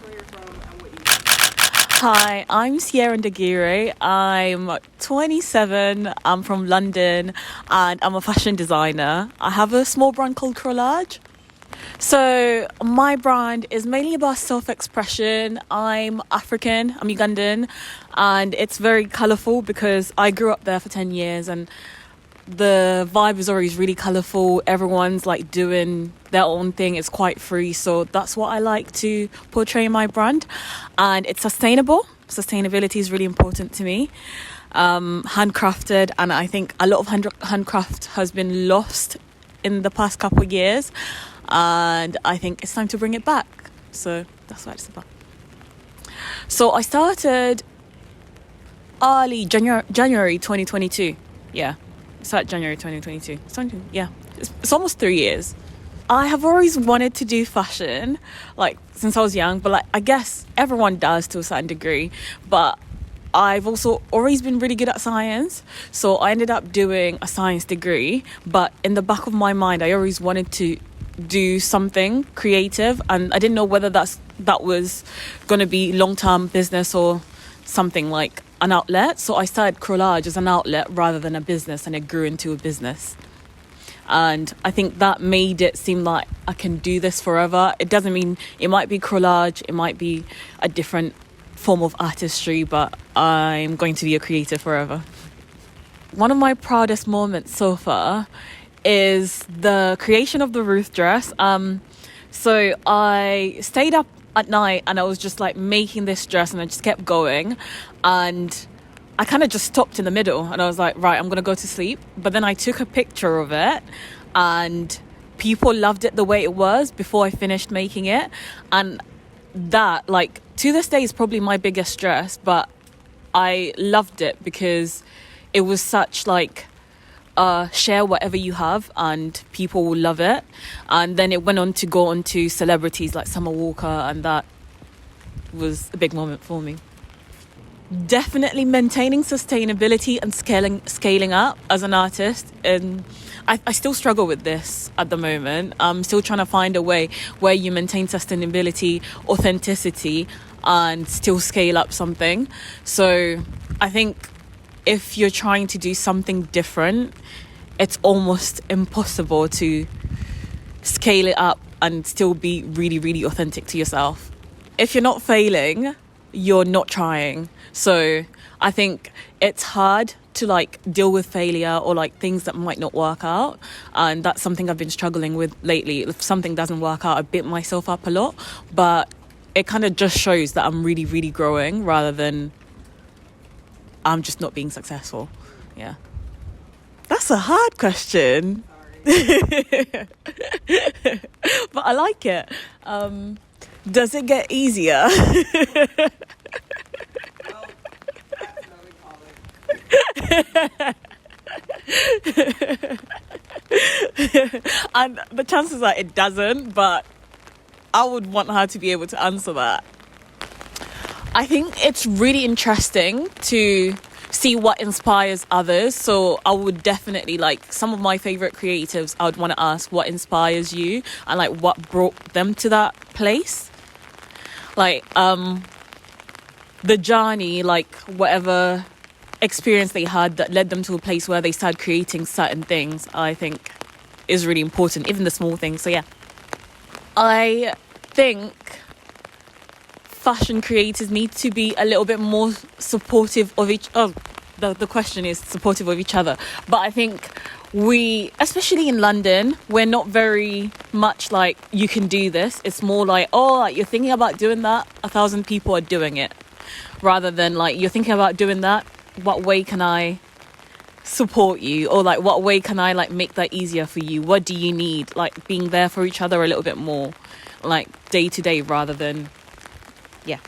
where you're from, and what you do. Hi, I'm Sierra Ndagire. I'm 27. I'm from London and I'm a fashion designer. I have a small brand called Crolage. So my brand is mainly about self-expression. I'm African, I'm Ugandan, and it's very colourful because I grew up there for 10 years and the vibe is always really colourful. Everyone's like doing their own thing. It's quite free. So that's what I like to portray in my brand. And it's sustainable. Sustainability is really important to me. Handcrafted. And I think a lot of handcraft has been lost in the past couple of years. And I think it's time to bring it back. So that's what it's about. So I started early January 2022. Yeah. Started January 2022. It's almost 3 years. I have always wanted to do fashion, like since I was young, but like I guess everyone does to a certain degree. But I've also always been really good at science, so I ended up doing a science degree. But in the back of my mind, I always wanted to do something creative, and I didn't know whether that was going to be long-term business or something like an outlet. So I started Crolage as an outlet rather than a business, and it grew into a business. And I think that made it seem like I can do this forever. It doesn't mean it might be Crolage, it might be a different form of artistry, but I'm going to be a creator forever. One of my proudest moments so far is the creation of the Ruth dress. So I stayed up at night and I was just like making this dress, and I just kept going, and I kind of just stopped in the middle and I was like, right, I'm gonna go to sleep. But then I took a picture of it and people loved it the way it was before I finished making it. And that, like, to this day is probably my biggest dress, but I loved it because it was such like share whatever you have and people will love it. And then it went on to go on to celebrities like Summer Walker, and that was a big moment for me. Definitely maintaining sustainability and scaling up as an artist. And I still struggle with this at the moment. I'm still trying to find a way where you maintain sustainability, authenticity, and still scale up something. So I think if you're trying to do something different, it's almost impossible to scale it up and still be really, really authentic to yourself. If you're not failing, you're not trying. So I think it's hard to like deal with failure or like things that might not work out. And that's something I've been struggling with lately. If something doesn't work out, I beat myself up a lot. But it kind of just shows that I'm really, really growing rather than I'm just not being successful. Yeah. That's a hard question. But I like it. Does it get easier? And the chances are it doesn't, but I would want her to be able to answer that. I think it's really interesting to see what inspires others. So I would definitely, like, some of my favorite creatives, I would want to ask what inspires you and like what brought them to that place. Like the journey, like whatever experience they had that led them to a place where they started creating certain things, I think is really important, even the small things. So yeah, I think fashion creators need to be a little bit more supportive of the question is supportive of each other. But I think we, especially in London, we're not very much like, you can do this. It's more like, oh, like, you're thinking about doing that, 1,000 people are doing it. Rather than like, you're thinking about doing that, what way can I support you? Or like, what way can I like make that easier for you? What do you need? Like being there for each other a little bit more, like day to day, rather than, yeah.